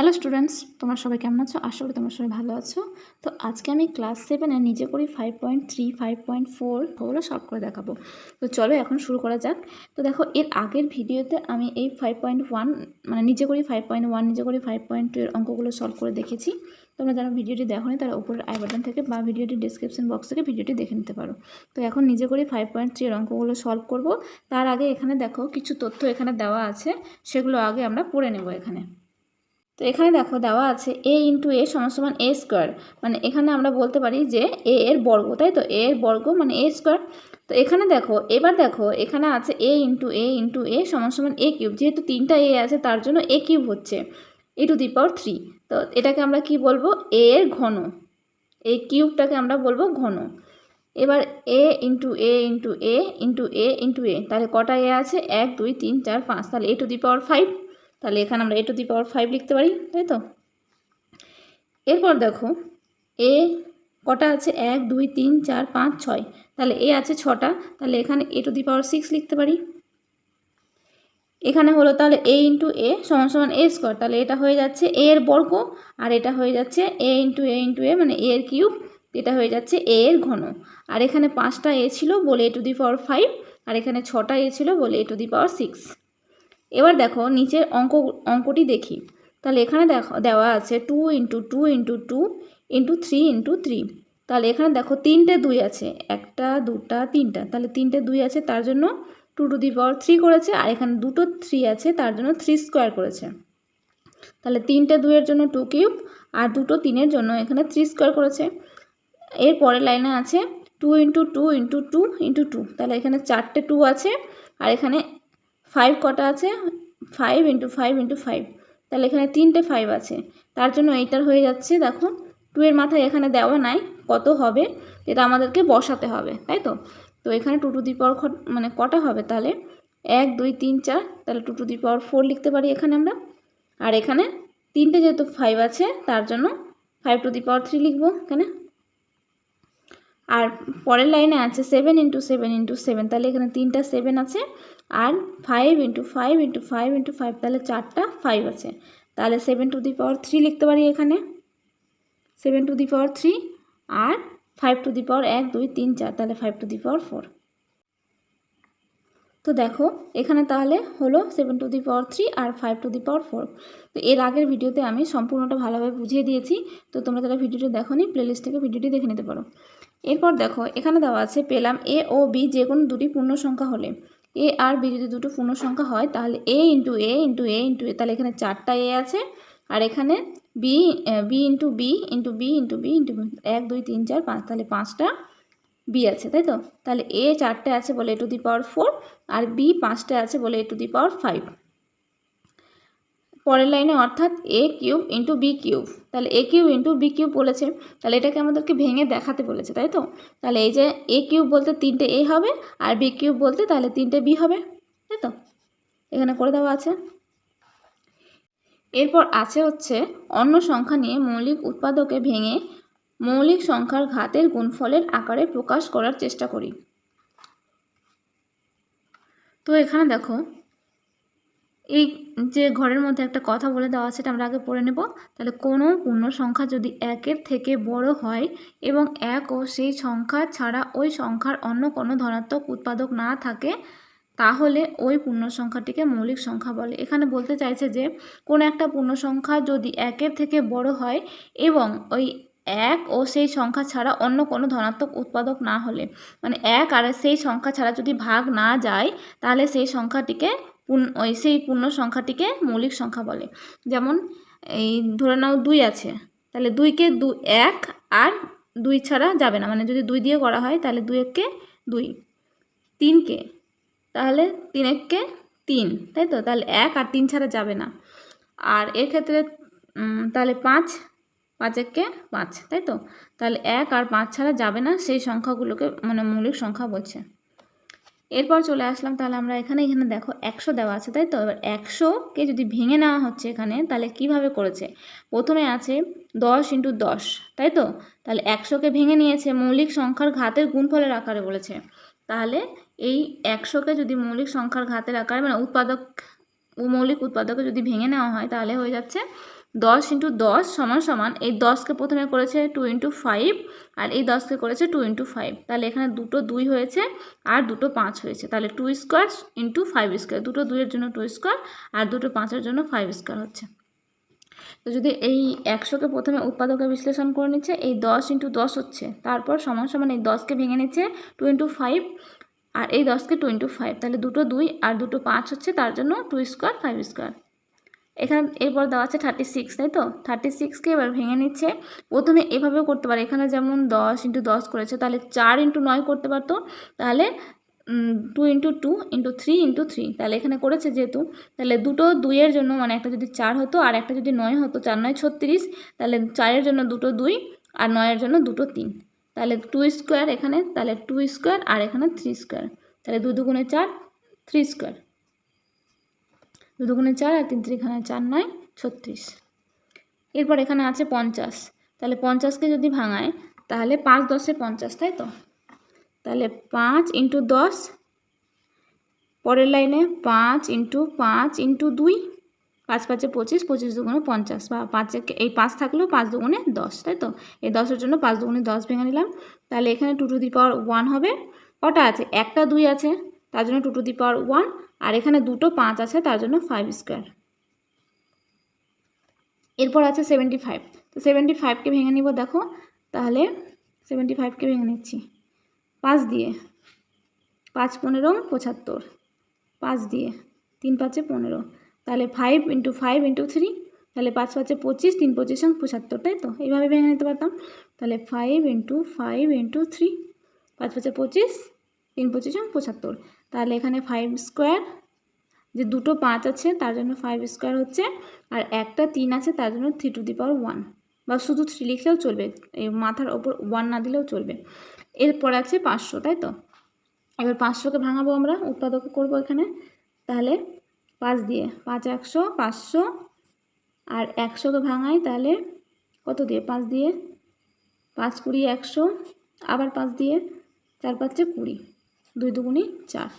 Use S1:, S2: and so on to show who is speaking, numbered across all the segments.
S1: Hello students, তোমরা সবাই কেমন আছো? আশা করি তোমরা সবাই ভালো আছো। তো আজকে আমি ক্লাস 7-এ নিজে করি 5.3, 5.4 ওগুলো সলভ করে দেখাবো। তো চলো এখন শুরু করা যাক। তো দেখো, এর আগের ভিডিওতে আমি এই 5.1 মানে নিজে করি 5.1, নিজে করি 5.2 এর অঙ্কগুলো সলভ করে দেখেছি। তোমরা যারা ভিডিওটি দেখোনি তারা উপরের আই বাটন থেকে বা ভিডিওটি ডিসক্রিপশন বক্স থেকে ভিডিওটি দেখে নিতে পারো। তো এখন নিজে করি 5.3 এর অঙ্কগুলো সলভ করব। তার আগে এখানে দেখো কিছু তথ্য এখানে দেওয়া আছে, সেগুলো আগে আমরা পড়ে নেব এখানে। তো এখানে দেখো দেওয়া আছে a ইন্টু এ সমান সমান এ স্কোয়ার, মানে এখানে আমরা বলতে পারি যে এ এর বর্গ, তাই তো? এ এর বর্গ মানে এ স্কোয়ার। তো এখানে দেখো, এবার দেখো এখানে আছে এ ইন্টু এ সমান সমান এ কিউব। যেহেতু তিনটা এ আছে তার জন্য এ কিউব হচ্ছে e⁻3। তো এটাকে আমরা কি বলবো? এ এর ঘন। এই কিউবটাকে আমরা বলবো ঘন। এবার এ into a into a into a into a, তাহলে কটা এ আছে? 1 2 3 4 5, তাহলে e⁻5। তাহলে এখানে আমরা e⁻5 লিখতে পারি, তাই তো? এরপর দেখো এ কটা আছে? 1 2 3 4 5 6, তাহলে এ আছে 6টা, তাহলে এখানে e⁻6 লিখতে পারি। এখানে হলো তাহলে এ ইন্টু এ সমান সমান এ স্কোয়ার, তাহলে এটা হয়ে যাচ্ছে এ এর বর্গ, আর এটা হয়ে যাচ্ছে এ ইন্টু এ মানে এ এর কিউব, এটা হয়ে যাচ্ছে এ এর ঘন। আর এখানে 5টা এ ছিল বলে e⁻5, আর এখানে 6টা এ ছিল বলে e⁻6। এবার দেখো নিচের অঙ্কটি দেখি। তাহলে এখানে দেখো দেওয়া আছে 2 ইন্টু 2 ইন্টু 2 ইন্টু 3 ইন্টু 3। তাহলে এখানে দেখো 3টে 2 আছে, 1টা 2টা 3টা, তাহলে 3টে 2 আছে তার জন্য 2⁻3 করেছে, আর এখানে দুটো 3 আছে তার জন্য 3 স্কোয়ার করেছে। তাহলে 3টে 2 এর জন্য 2 কিউব, আর দুটো 3-এর জন্য এখানে 3 স্কোয়ার করেছে। এর পরের লাইনে আছে 2 ইন্টু 2 ইন্টু 2 ইন্টু 2, তাহলে এখানে 4টে 2 আছে, আর এখানে 5 কটা আছে? 5 ইন্টু 5 ইন্টু 5, তাহলে এখানে 3টে 5 আছে, তার জন্য এইটার হয়ে যাচ্ছে দেখো 2 এর মাথায় এখানে দেওয়া নাই কত হবে, এটা আমাদেরকে বসাতে হবে, তাই তো? তো এখানে 2⁻4 মানে কটা হবে? তাহলে 1 2 3 4, তাহলে 2⁻4 লিখতে পারি এখানে আমরা। আর এখানে 3টে যেহেতু 5 আছে তার জন্য 5⁻3 লিখবো এখানে। আর পরের লাইনে আছে 7 ইন্টু 7 ইন্টু 7, তাহলে এখানে 3টা 7 আছে, আর 5 ইন্টু 5 ইন্টু 5 ইন্টু 5, তাহলে 4টা 5 আছে, তাহলে 7⁻3 লিখতে পারি এখানে। 7⁻3 আর 5⁻1 2 3 4, তাহলে 5⁻4। তো দেখো এখানে তাহলে হলো 7⁻3 আর 5⁻4। তো এর আগের ভিডিওতে আমি সম্পূর্ণটা ভালোভাবে বুঝিয়ে দিয়েছি, তো তোমরা যারা ভিডিওটি দেখোনি প্লেলিস্ট থেকে ভিডিওটি দেখে নিতে পারো। এরপর দেখো এখানে দেওয়া আছে পেলাম এ ও বি যে কোনো দুটি পূর্ণ সংখ্যা হলে, এ আর বি যদি দুটো পূর্ণ সংখ্যা হয় তাহলে a into a into a into a, তাহলে এখানে 4টা এ আছে, আর এখানে b into b into b into b into 1 2 3 4 5, তাহলে 5টা বি আছে, তাই তো? তাহলে এ 4টে আছে বলে e⁻4, আর বি 5টে আছে বলে e⁻5। পরের লাইনে অর্থাৎ এ কিউব ইন্টু বি কিউব, তাহলে এ কিউব ইন্টু বি কিউব বলেছে, তাহলে এটাকে আমাদেরকে ভেঙে দেখাতে বলেছে, তাই তো? তাহলে এই যে এ কিউব বলতে 3টে এ হবে, আর বি কিউব বলতে তাহলে 3টে বি হবে, তাই তো? এখানে করে দেওয়া আছে। এরপর আছে হচ্ছে অন্য সংখ্যা নিয়ে মৌলিক উৎপাদকে ভেঙে মৌলিক সংখ্যার ঘাতের গুণফলের আকারে প্রকাশ করার চেষ্টা করি। তো এখানে দেখো এই যে ঘরের মধ্যে একটা কথা বলে দেওয়া আছে, এটা আমরা আগে পড়ে নেব। তাহলে কোনো পূর্ণ সংখ্যা যদি 1-এর থেকে বড় হয় এবং 1 ও সেই সংখ্যা ছাড়া ওই সংখ্যার অন্য কোনো ধনাত্মক উৎপাদক না থাকে, তাহলে ওই পূর্ণ সংখ্যাটিকে মৌলিক সংখ্যা বলে। এখানে বলতে চাইছে যে কোনো একটা পূর্ণ সংখ্যা যদি 1-এর থেকে বড় হয় এবং ওই 1 ও সেই সংখ্যা ছাড়া অন্য কোনো ধনাত্মক উৎপাদক না হলে, মানে 1 আর সেই সংখ্যা ছাড়া যদি ভাগ না যায়, তাহলে সেই সংখ্যাটিকে সেই পূর্ণ সংখ্যাটিকে মৌলিক সংখ্যা বলে। যেমন এই ধরে নাও 2 আছে, তাহলে 2কে 1 আর 2 ছাড়া যাবে না, মানে যদি 2 দিয়ে করা হয় তাহলে 2-একে 2, 3কে তাহলে 3-একে 3, তাই তো? তাহলে 1 আর 3 ছাড়া যাবে না। আর এর ক্ষেত্রে তাহলে 5-একে 5, তাই তো? তাহলে 1 আর 5 ছাড়া যাবে না, সেই সংখ্যাগুলোকে মানে মৌলিক সংখ্যা বলছে। এরপর চলে আসলাম, তাহলে আমরা এখানে দেখো 100 দেওয়া আছে, তাই তো? এবার 100কে যদি ভেঙে নেওয়া হচ্ছে এখানে, তাহলে কিভাবে করেছে? প্রথমে আছে 10 ইন্টু 10, তাই তো? তাহলে 100কে ভেঙে নিয়েছে মৌলিক সংখ্যার ঘাতের গুণফলের আকারে বলেছে। তাহলে এই 100কে যদি মৌলিক সংখ্যার ঘাতের আকারে মানে মৌলিক উৎপাদকে যদি ভেঙে নেওয়া হয়, তাহলে হয়ে যাচ্ছে 10 ইন্টু 10 সমান সমান এই 10কে প্রথমে করেছে 2 ইন্টু 5 আর এই 10কে করেছে 2 ইন্টু 5, তাহলে এখানে দুটো 2 হয়েছে আর দুটো 5 হয়েছে, তাহলে 2 স্কোয়ার ইন্টু 5 স্কোয়ার, দুটো 2 এর জন্য 2 স্কোয়ার আর দুটো 5-এর জন্য 5 স্কোয়ার হচ্ছে। তো যদি এই 100কে প্রথমে উৎপাদকে বিশ্লেষণ করে নিচ্ছে, এই 10 ইন্টু 10 হচ্ছে, তারপর সমান সমান এই 10কে ভেঙে নিচ্ছে 2 ইন্টু 5 আর এই 10কে 2 ইন্টু 5, তাহলে দুটো 2 আর দুটো 5 হচ্ছে, তার জন্য 2 স্কোয়ার 5 স্কোয়ার। এখানে এরপর দেওয়া আছে 36, তাই তো 36কে এবার ভেঙে নিচ্ছে। প্রথমে এভাবেও করতে পারে, এখানে যেমন 10 ইন্টু 10 করেছে, তাহলে 4 ইন্টু 9 করতে পারতো, তাহলে 2 ইন্টু 2 ইন্টু 3 ইন্টু 3, তাহলে এখানে করেছে যেহেতু, তাহলে দুটো 2-এর জন্য মানে একটা যদি 4 হতো আর একটা যদি 9 হতো, 4 9 36, তাহলে 4-এর জন্য দুটো 2 আর 9-এর জন্য দুটো 3, তাহলে 2 স্কোয়ার এখানে, তাহলে 2 স্কোয়ার আর এখানে 3 স্কোয়ার, তাহলে 2 দুগুণে 4 3 স্কোয়ার, 2 দুগুণে 4 আর 3 এখানে 4 9 36। এরপর এখানে আছে 50, তাহলে 50কে যদি ভাঙায় তাহলে 5 10-এ 50, তাই তো, তাহলে 5 ইন্টু 10, পরের লাইনে 5 ইন্টু 5 ইন্টু 2, 5 5-এ 25, 25 দুগুণে 50, বা 5 এই 5 থাকলেও 5 দুগুণে 10, তাই তো, এই 10-এর জন্য 5 দুগুণে 10 ভেঙে নিলাম, তাহলে এখানে 2 টু দি পাওয়ার 1 হবে। কটা আছে? একটা 2 আছে, তার জন্য 2 টু দি পাওয়ার 1, আর এখানে দুটো 5 আছে, তার জন্য 5 স্কোয়ার। এরপর আছে 75, তো 75কে ভেঙে নিব, দেখো তাহলে 75কে ভেঙে নিচ্ছি 5 দিয়ে, 5 15 75, 5 দিয়ে 3 5-এ 15, তাহলে 5 ইন্টু 5 ইন্টু 3, তাহলে 5 5-এ 25, 3 25 75, তাই তো, এইভাবে ভেঙে নিতে পারতাম। তাহলে 5 ইন্টু 5 ইন্টু 3, 5 5-এ 25, 3 25 75, তাহলে এখানে 5 স্কোয়ার, যে দুটো 5 আছে তার জন্য 5 স্কোয়ার হচ্ছে, আর একটা 3 আছে তার জন্য 3 টু দি পাওয়ার 1, বা শুধু 3 লিখলেও চলবে, এই মাথার ওপর 1 না দিলেও চলবে। এরপর আছে 500, তাই তো, এবার 500কে ভাঙাবো আমরা, উৎপাদক করব এখানে, তাহলে 5 দিয়ে 5 100 500, আর 100কে ভাঙাই তাহলে কত দিয়ে, 5 দিয়ে 5 20 100, আবার 5 দিয়ে 4 5-এ 20, 2 দুগুণি 4,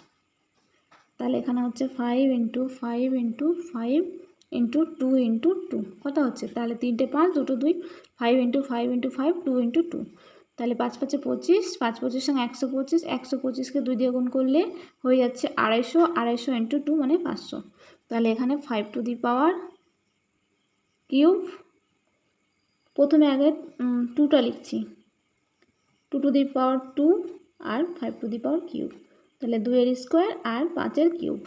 S1: তাহলে এখানে হচ্ছে 5 ইন্টু 5 ইন্টু 5 ইন্টু 2 ইন্টু 2, কত হচ্ছে, তাহলে 3টে 5 দুটো 2, 5 ইন্টু 5 ইন্টু 5 2 ইন্টু 2, তাহলে 5 5-এ 25, 5 25 সঙ্গে 125, 125কে 2 দিয়ে গুণ করলে হয়ে যাচ্ছে 250, 250 ইন্টু 2 মানে 500, তাহলে এখানে 5 টু দি পাওয়ার কিউব, প্রথমে আগে 2টা লিখছি, 2 টু দি পাওয়ার 2 আর 5 টু দি পাওয়ার কিউব, তাহলে 2-এর স্কোয়ার আর 5-এর কিউব।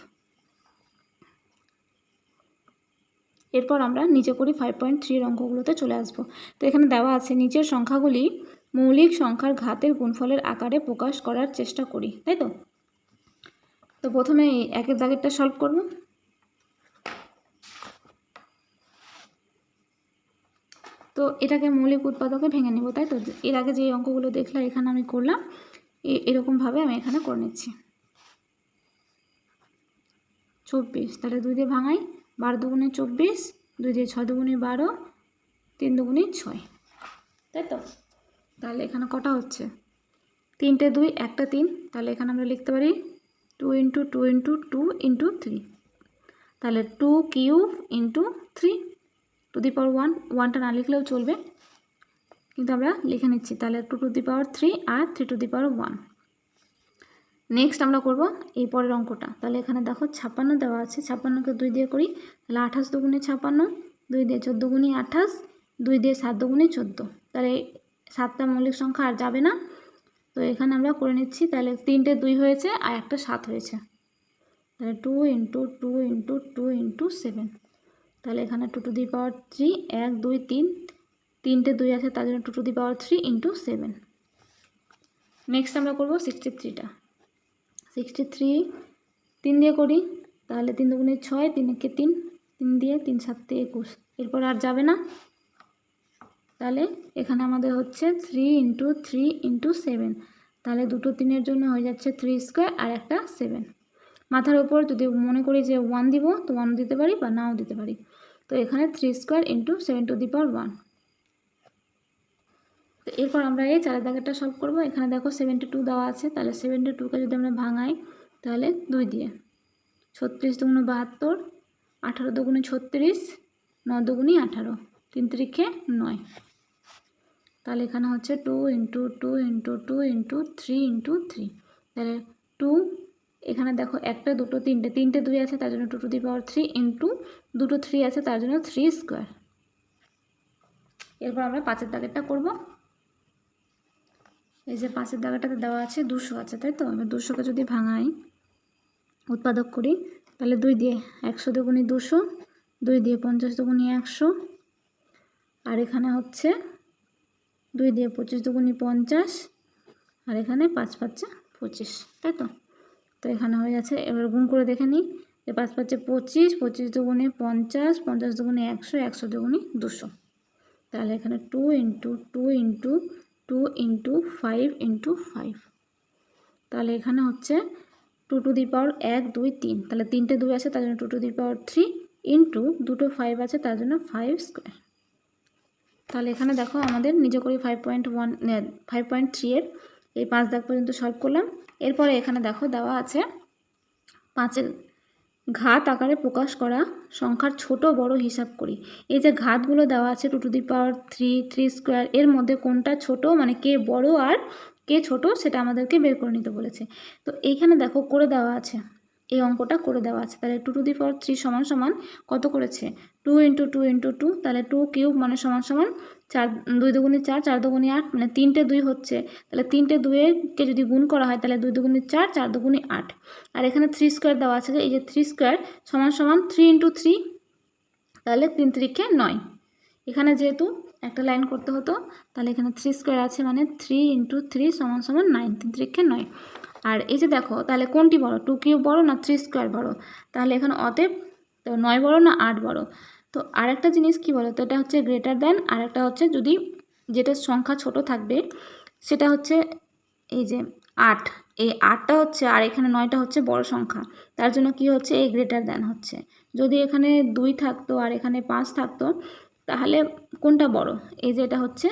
S1: এরপর আমরা নিচে করি 5.3 অঙ্কগুলোতে চলে আসব। তো এখানে দেওয়া আছে নিচের সংখ্যাগুলি মৌলিক সংখ্যার ঘাতের গুণফলের আকারে প্রকাশ করার চেষ্টা করি, তাই তো। তো প্রথমে একের দাগেরটা সলভ করব। তো এটাকে মৌলিক উৎপাদকে ভেঙে নেব, তাই তো, এর আগে যে অঙ্কগুলো দেখলাম এখানে আমি করলাম, এরকমভাবে আমি এখানে করে নিচ্ছি। 24, তাহলে 2 দিয়ে ভাঙাই, 12 দুগুণে 24, 2 দিয়ে 6 দুগুণে 12, 3 দুগুণে 6, তাই তো, তাহলে এখানে কটা হচ্ছে, 3টে 2 একটা 3, তাহলে এখানে আমরা লিখতে পারি 2 ইন্টু 2 ইন্টু 2 ইন্টু 3, তাহলে 2 cube into 3 to the power 1, 1টা না লিখলেও চলবে, কিন্তু আমরা লিখে নিচ্ছি, তাহলে 2 টু দি পাওয়ার 3 আর 3 টু দি পাওয়ার 1। নেক্সট আমরা করব এই পরের অঙ্কটা, তাহলে এখানে দেখো 56 দেওয়া আছে, 56কে 2 দিয়ে করি, তাহলে 28 দুগুণে 56, 2 দিয়ে 14 গুণে 28, 2 দিয়ে 7 দুগুণে 14, তাহলে 7টা মৌলিক সংখ্যা আর যাবে না, তো এখানে আমরা করে নিচ্ছি, তাহলে 3টে 2 হয়েছে আর একটা 7 হয়েছে, তাহলে 2 ইন্টু 2 ইন্টু 2 ইন্টু 7, তাহলে এখানে 2 টু দি পাওয়ার 3, 1 2 3, 3টে 2 আছে তার জন্য 2 to the power 3 into 7। Next আমরা করব 63টা, 63 3 দিয়ে করি, তাহলে 3 দুগুণে 6, 3 একে 3, 3 দিয়ে 3 7 21, এরপর আর যাবে না, তাহলে এখানে আমাদের হচ্ছে 3 ইন্টু 3 ইন্টু 7, তাহলে দুটো 3-এর জন্য হয়ে যাচ্ছে 3 স্কোয়ার আর একটা 7, মাথার ওপর যদি মনে করি যে 1 দিব তো 1 দিতে পারি বা নাও দিতে পারি, তো এখানে 3 square into 7 two the power 1। তো এরপর আমরা এই চারের দাগেরটা সলভ করব। এখানে দেখো 72 দেওয়া আছে, তাহলে 72কে যদি আমরা ভাঙাই তাহলে 2 দিয়ে 36 দুগুণে 72, 18 দুগুণে 36, 9 দুগুনি 18, 3 3 9। তাহলে এখানে হচ্ছে 2 × 2 × 2 × 3 × 3। তাহলে 2, এখানে দেখো একটা দুটো তিনটে 2 আছে তার জন্য 2⁻³ ইন্টু দুটো 3 আছে তার জন্য 3 স্কোয়ার। এরপর আমরা 5এর দাগেরটা করব। এই যে 5এর দাগেরটাতে দেওয়া আছে 200 আছে, তাই তো? এবার 200কে যদি ভাঙাই, উৎপাদক করি, তাহলে 2 দিয়ে 100 দুগুনি 200, 2 দিয়ে 50 দুগুনি 100, আর এখানে হচ্ছে 2 দিয়ে 25 দুগুনি 50, আর এখানে 5 5 25, তাই তো? তো এখানে হয়ে যাচ্ছে। এবার গুণ করে দেখে নিই যে 5 5 25, 25 দুগুনি 50, 50 দুগুনি 100, 100 দুগুনি 200। তাহলে এখানে 2 × 2 × 2 × 5 × 5। তাহলে এখানে হচ্ছে 2 টু দি পাওয়ার 1 2 3, তাহলে 3টে 2 আছে তার জন্য 2 টু দি পাওয়ার 3 ইন্টু দুটো 5 আছে তার জন্য 5 স্কোয়ার। তাহলে এখানে দেখো আমাদের নিজে করে 5.3 এর এই 5 দাগ পর্যন্ত সলভ করলাম। এরপরে এখানে দেখো দেওয়া আছে 5এর ঘাত আকারে প্রকাশ করা সংখ্যার ছোট বড় হিসাব করি। এই যে ঘাতগুলো দেওয়া আছে 2 টু দি পাওয়ার 3, 3 স্কোয়ার, এর মধ্যে কোনটা ছোট, মানে কে বড় আর কে ছোট সেটা আমাদেরকে বের করে নিতে বলেছে। তো এইখানে দেখো করে দেওয়া আছে, এই অঙ্কটা করে দেওয়া আছে। তাহলে 2 টু দি পাওয়ার 3 সমান সমান কত করেছে? 2 × 2 × 2, তাহলে 2 কিউব মানে সমান সমান 4, 2 দুগুনি 4, 4 দুগুনি 8, মানে 3টে 2 হচ্ছে। তাহলে 3টে 2কে যদি গুণ করা হয় তাহলে 2 দুগুনি 4, 4 দুগুনি 8, আর এখানে 3 স্কোয়ার দেওয়া আছে, যে এই যে 3 স্কোয়ার সমান সমান 3 × 3, তাহলে 3 3 9। এখানে যেহেতু একটা লাইন করতে হতো, তাহলে এখানে 3 স্কোয়ার আছে মানে 3 × 3 সমান সমান 9, 3 3 9। আর এই যে দেখো তাহলে কোনটি বড়, 2 কিউব বড় না 3 স্কোয়ার বড়? তাহলে এখানে অতএব 9 বড় না 8 বড়? তো আরেকটা জিনিস কি বলো তো, এটা হচ্ছে গ্রেটার দেন, আর একটা হচ্ছে যদি যেটা সংখ্যা ছোট থাকবে সেটা হচ্ছে এই যে 8, এই 8টা হচ্ছে, আর এখানে 9টা হচ্ছে বড় সংখ্যা, তার জন্য কি হচ্ছে এই গ্রেটার দেন হচ্ছে। যদি এখানে 2 থাকতো আর এখানে 5 থাকতো তাহলে কোনটা বড়? এই যে এটা হচ্ছে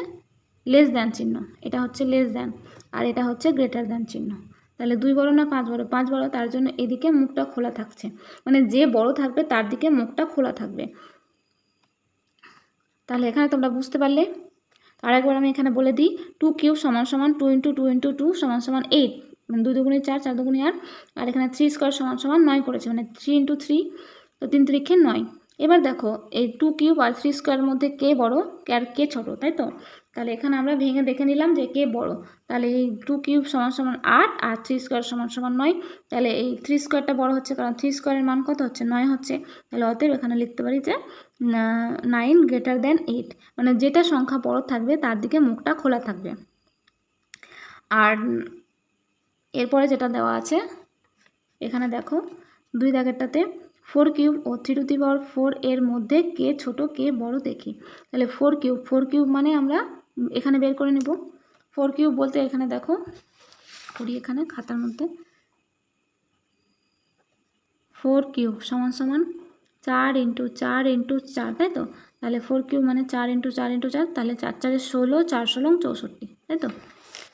S1: লেস দ্যান চিহ্ন, এটা হচ্ছে লেস দ্যান, আর এটা হচ্ছে গ্রেটার দ্যান চিহ্ন। তাহলে 2 বড় না 5 বড়? 5 বড়, তার জন্য এদিকে মুখটা খোলা থাকছে, মানে যে বড় থাকবে তার দিকে মুখটা খোলা থাকবে। তাহলে এখানে তোমরা বুঝতে পারলে। আরেকবার আমি এখানে বলে দিই, 2 কিউব সমান সমান 2 × 2 × 2 সমান সমান 8, মানে 2 দুগুনি 4, 4 দুগুনি 8, আর এখানে 3 স্কোয়ার সমান সমান 9 করেছে, মানে 3 × 3, তো 3 3 9। এবার দেখো এই 2 কিউব আর 3 স্কোয়ারের মধ্যে কে বড় আর কে ছোট, তাই তো? তাহলে এখানে আমরা ভেঙে দেখে নিলাম যে কে বড়। তাহলে এই 2 কিউব সমান সমান 8 আর 3 স্কোয়ার সমান সমান 9, তাহলে এই 3 স্কোয়ারটা বড় হচ্ছে, কারণ 3 স্কোয়ারের মান কত হচ্ছে? 9 হচ্ছে। তাহলে অতএব এখানে লিখতে পারি যে 9 গ্রেটার দ্যান 8, মানে যেটা সংখ্যা বড় থাকবে তার দিকে মুখটা খোলা থাকবে। আর এরপরে যেটা দেওয়া আছে এখানে দেখো 2 দাগেরটাতে 4 কিউব ও 3 টু দি পাওয়ার 4 এর মধ্যে কে ছোট কে বড় দেখি। তাহলে 4 কিউব মানে আমরা এখানে বের করে নেব। 4 কিউব বলতে এখানে দেখো করি, এখানে খাতার মধ্যে 4 কিউব সমান সমান 4 × 4 × 4, তাই তো? তাহলে 4 কিউব মানে 4 × 4 × 4, তাহলে 4 4 16, 4 16 64, তাই তো?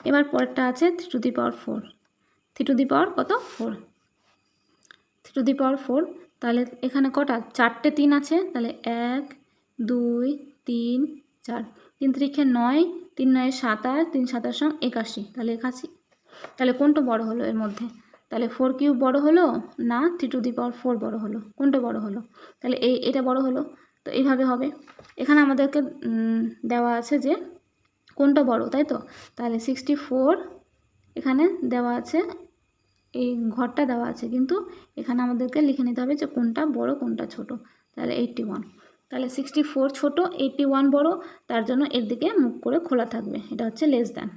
S1: এবার পরেরটা আছে 3 to the power 4, 3 to the পাওয়ার কত? 4, 3 টু দি পাওয়ার 4, তাহলে এখানে কটা? 4টে 3 আছে, তাহলে 1 2 3 4, 3 3 9, 3 9 27, 3 27 81, তাহলে 81। তাহলে কোনটা বড় হলো এর মধ্যে? তাহলে 4 কিউব বড় হলো না 3 টু দি পাওয়ার 4 বড় হলো? কোনটা বড় হলো? তাহলে এটা বড় হলো। তো এইভাবে হবে। এখানে আমাদেরকে দেওয়া আছে যে কোনটা বড়, তাই তো? তাহলে 64 এখানে দেওয়া আছে, এই ঘরটা দেওয়া আছে, কিন্তু এখানে আমাদেরকে লিখে নিতে হবে যে কোনটা বড় কোনটা ছোট। তাহলে 81, তাহলে 64 ছোট, 81 বড়, তার জন্য এর দিকে মুখ করে খোলা থাকবে, এটা হচ্ছে লেস দ্যান।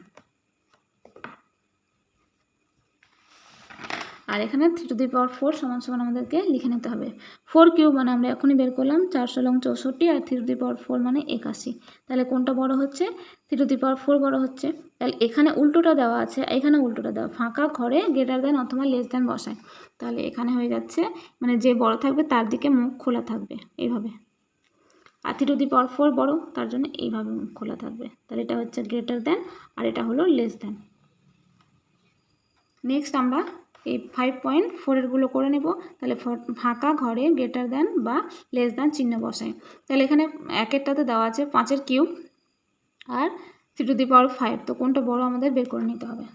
S1: আর এখানে 3 টু দি পাওয়ার 4 সমান সমান আমাদেরকে লিখে নিতে হবে 4 কিউব মানে আমরা এখনই বের করলাম 4 16 64, আর 3 টু দি পাওয়ার 4 মানে 81। তাহলে কোনটা বড় হচ্ছে? 3 টু দি পাওয়ার 4 বড় হচ্ছে। তাহলে এখানে উল্টোটা দেওয়া আছে, এখানে উল্টোটা দেওয়া, ফাঁকা ঘরে গ্রেটার দ্যান অথবা লেস দ্যান বসায়। তাহলে এখানে হয়ে যাচ্ছে মানে যে বড় থাকবে তার দিকে মুখ খোলা থাকবে এইভাবে, আর 3 টু দি পাওয়ার 4 বড়, তার জন্য এইভাবে মুখ খোলা থাকবে। তাহলে এটা হচ্ছে গ্রেটার দ্যান আর এটা হলো লেস দ্যান। নেক্সট আমরা এই 5.4 করে নেব। তাহলে ফাঁকা ঘরে গ্রেটার দ্যান বা লেস দ্যান চিহ্ন বসাই। তাহলে এখানে একেরটাতে দেওয়া আছে 5 কিউব আর 3^5, তো কোনটা বড় আমাদের বের করে নিতে হবে।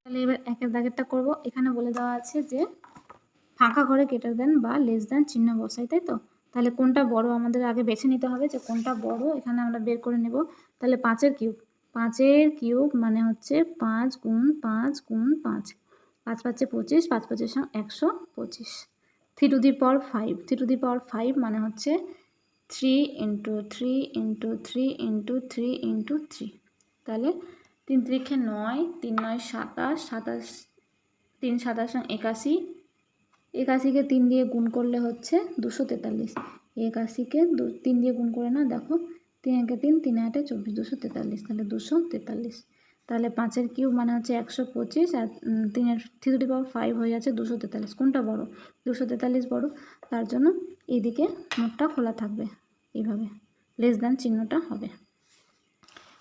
S1: তাহলে এবার একের দাগেরটা করব। এখানে বলে দেওয়া আছে যে ফাঁকা ঘরে গ্রেটার দ্যান বা লেস দ্যান চিহ্ন বসাই, তাই তো। তাহলে কোনটা বড় আমাদের আগে বেছে নিতে হবে, যে কোনটা বড় এখানে আমরা বের করে নেব। তাহলে 5 কিউব মানে হচ্ছে 5 গুণ 5 গুণ 5, 5 5 25, 5 5 125। 3^5 মানে হচ্ছে 3 × 3 × 3 × 3 × 3। তাহলে 3 3 9, 3 9 27, 3 27 81, 81কে 3 দিয়ে গুণ করলে হচ্ছে 243। 81কে 3 দিয়ে গুণ করে না, দেখো 3 1 3, 3 8 24, 243। তাহলে 243। তাহলে 5 কিউব মানে হচ্ছে 125 আর 3^5 হয়ে যাচ্ছে 243। কোনটা বড়? 243 বড়, তার জন্য এইদিকে মুখটা খোলা থাকবে, এইভাবে লেস দ্যান চিহ্নটা হবে।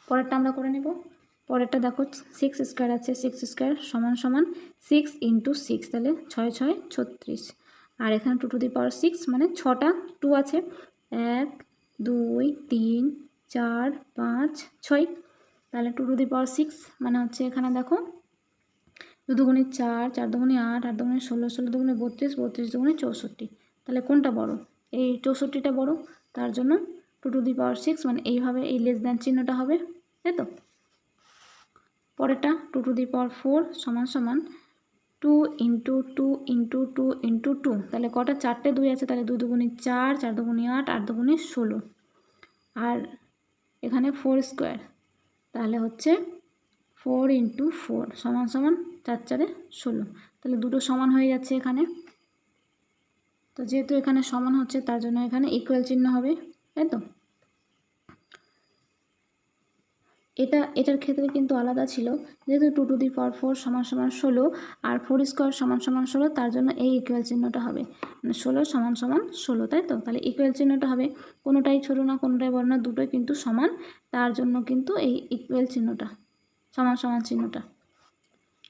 S1: পরেরটা আমরা করে নেব। পরেরটা দেখো 6 স্কোয়ার আছে, 6 স্কোয়ার সমান সমান 6 × 6, তাহলে 6 6 36। আর এখানে 2^6 মানে 6টা 2 আছে, 1 2 3 4 5 6। তাহলে 2^6 মানে হচ্ছে এখানে দেখো 2 দুগুণে 4, 4 দুগুণে 8, 8 দুগুণে 16, 16 দুগুণে 32, 32 দুগুণে 64। তাহলে কোনটা বড়? এই 64টা বড়, তার জন্য 2^6 মানে এইভাবে এই লেস দ্যান চিহ্নটা হবে, তাই তো। পরেরটা 2^4 সমান সমান 2 × 2 × 2 × 2। তাহলে কটা? 4টে 2 আছে, তাহলে 2 দুগুণে 4, 4 দুগুণে 8, 8 দুগুণে 16। আর এখানে 4 স্কোয়ার, তাহলে হচ্ছে 4 × 4 সমান সমান 4 4 16। তাহলে দুটো সমান হয়ে যাচ্ছে এখানে। তো যেহেতু এখানে সমান হচ্ছে, তার জন্য এখানে ইকুয়াল চিহ্ন হবে, তাই তো। এটার ক্ষেত্রে কিন্তু আলাদা ছিল, যেহেতু 2^4 সমান সমান 16 আর 4 স্কোয়ার সমান সমান 16, তার জন্য এই ইকুয়াল চিহ্নটা হবে, মানে 16 সমান সমান 16, তাই তো। তাহলে ইকুয়াল চিহ্নটা হবে, কোনোটাই ছোট না কোনোটাই বড় না, দুটোই কিন্তু সমান, তার জন্য কিন্তু এই ইকুয়াল চিহ্নটা, সমান সমান চিহ্নটা।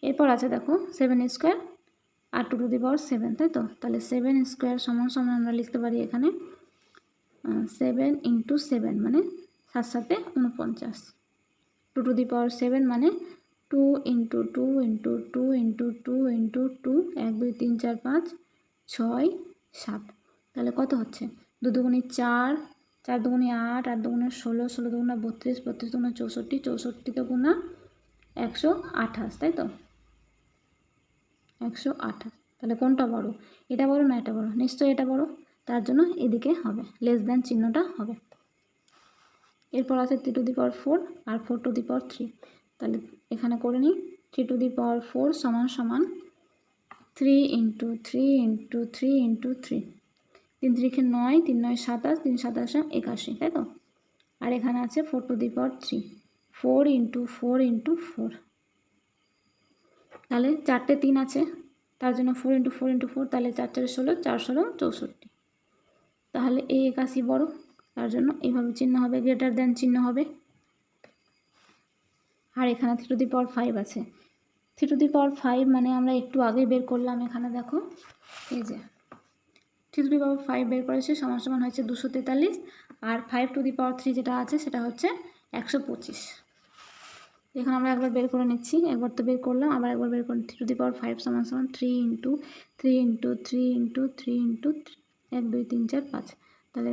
S1: এরপর আছে দেখো 7 স্কোয়ার আর 2^7, তাই তো। তাহলে 7 স্কোয়ার সমান সমান আমরা লিখতে পারি এখানে 7 × 7 মানে 7 7 49। 2^7 মানে 2 × 2 × 2 × 2 × 2, 1 2 3 4 5 6 7। তাহলে কত হচ্ছে? 2 দুগুণে 4, 4 দুগুণে 8, 8 দুগুণে 16, 16 দুগুণে 32, 32 দুগুণে 64, 64 দুগুণে 128, তাই তো। 128। তাহলে কোনটা বড়? এটা বড় না এটা বড়? নিশ্চয়ই এটা বড়, তার জন্য এদিকে হবে, লেস দ্যান চিহ্নটা হবে। এরপর আছে 3^4 আর 4^3। তাহলে এখানে করে নিই 3^4 সমান সমান 3 × 3 × 3 × 3। 3 3 9, 3 9 27, 3 27 81, তাই তো। আর এখানে আছে 4^3, 4 × 4 × 4। তাহলে 4টে 3 আছে, তার জন্য 4 × 4 × 4, তাহলে 4 4 16, 4 16 64। তাহলে এই 81 বড়, তার জন্য এইভাবে চিহ্ন হবে, গ্রেটার দ্যান চিহ্ন হবে। আর এখানে 3^5 আছে, 3^5 মানে আমরা একটু আগে বের করলাম, এখানে দেখো এই যে 3^5 বের করেছে, সমান সমান হচ্ছে 243, আর 5^3 যেটা আছে সেটা হচ্ছে 125। এখানে আমরা একবার বের করে নিচ্ছি, একবার তো বের করলাম, আবার একবার বের করি। 3^5 সমান সমান 3 × 3 × 3 × 3 × 3, 1 2 3 4 5। তাহলে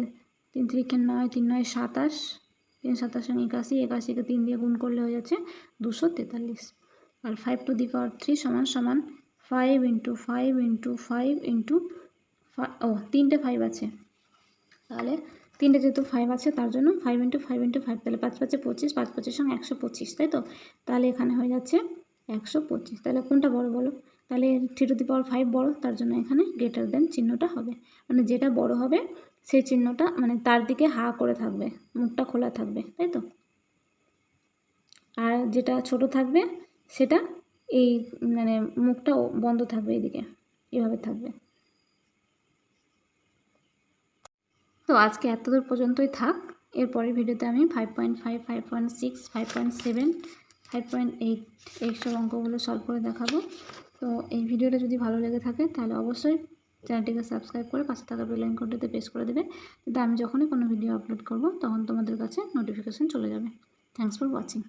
S1: 3 3 9, 3 9 27, 3 27 81, 81কে 3 দিয়ে গুণ করলে হয়ে যাচ্ছে 243। আর 5^3 সমান সমান 5 × 5 × 5 × 5, ও 3টে 5 আছে, তাহলে 3টে যেহেতু 5 আছে, তার জন্য 5 × 5 × 5, তাহলে 5 5 25, 5 25 125, তাই তো। তাহলে এখানে হয়ে যাচ্ছে 125। তাহলে কোনটা বড় বলো? তাহলে 3^5 বড়, তার জন্য এখানে গ্রেটার দ্যান চিহ্নটা হবে, মানে যেটা বড় হবে সেই চিহ্নটা, মানে তার দিকে হা করে থাকবে, মুখটা খোলা থাকবে, তাই তো। আর যেটা ছোট থাকবে সেটা এই মানে মুখটা বন্ধ থাকবে, এদিকে এভাবে থাকবে। তো আজকে এতদূর পর্যন্তই থাক। এরপরের ভিডিওতে আমি 5.5, 5.6, 5.7 5.8 এইসব অঙ্কগুলো সলভ করে দেখাবো। তো এই ভিডিওটা যদি ভালো লেগে থাকে তাহলে অবশ্যই চ্যানেলটিকে সাবস্ক্রাইব করে পাশে থাকা বেল আইকনটিতে প্রেস করে দেবে, যাতে আমি যখনই কোনো ভিডিও আপলোড করব তখন তোমাদের কাছে নোটিফিকেশান চলে যাবে। Thanks for watching.